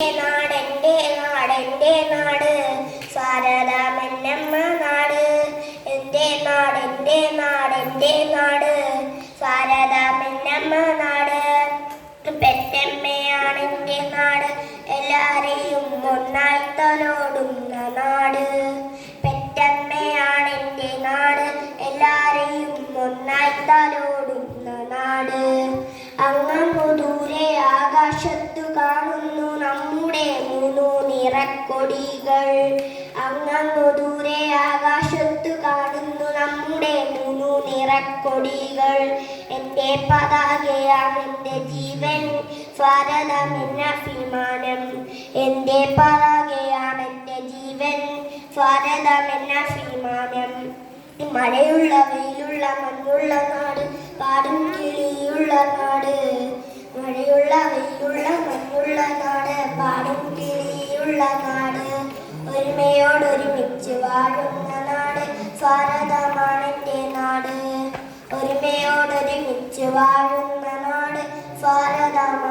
നാടെന്റെ നാടെന്റെ നാട് സാരദാമെന്നമ്മ നാട്. എന്റെ നാടെന്റെ നാടെന്റെ നാട് സാരദാമെന്നമ്മ നാട്. പെറ്റമ്മയാണെന്റെ നാട് എല്ലാരെയും ഒന്നായി തലോടുന്ന നാട്. പെറ്റമ്മയാണെന്റെ നാട് എല്ലാരെയും ഒന്നായി തലോടുന്ന നാട്. അങ്ങു ദൂരെ ആകാശത്തു കാണുന്നു നമ്മുടെ മൂന്നു നിറക്കൊടികൾ. അങ്ങു ദൂരെ ആകാശത്തു കാണുന്നു നമ്മുടെ മൂന്നു നിറക്കൊടികൾ. എൻ്റെ പതാകയാണ് എൻ്റെ ജീവൻ സ്വാതന്ത്ര്യമെന്ന അഭിമാനം. എൻ്റെ പതാകയാണ് എൻ്റെ ജീവൻ സ്വാതന്ത്ര്യമെന്ന അഭിമാനം. മഴയുള്ള വെയിലുള്ള മഞ്ഞുള്ള നാട് പാടും കിളിയുള്ള നാട്. മഴയുള്ള വെയിലുള്ള മഞ്ഞുള്ള നാട് പാടും കിളിയുള്ള നാട്. ഒരുമയോടൊരുമിച്ച് വാഴുന്ന നാട് ഭാരതമാണെൻ്റെ നാട്. ഒരുമയോടൊരുമിച്ച് വാഴുന്ന നാട് ഭാരതമാണ്.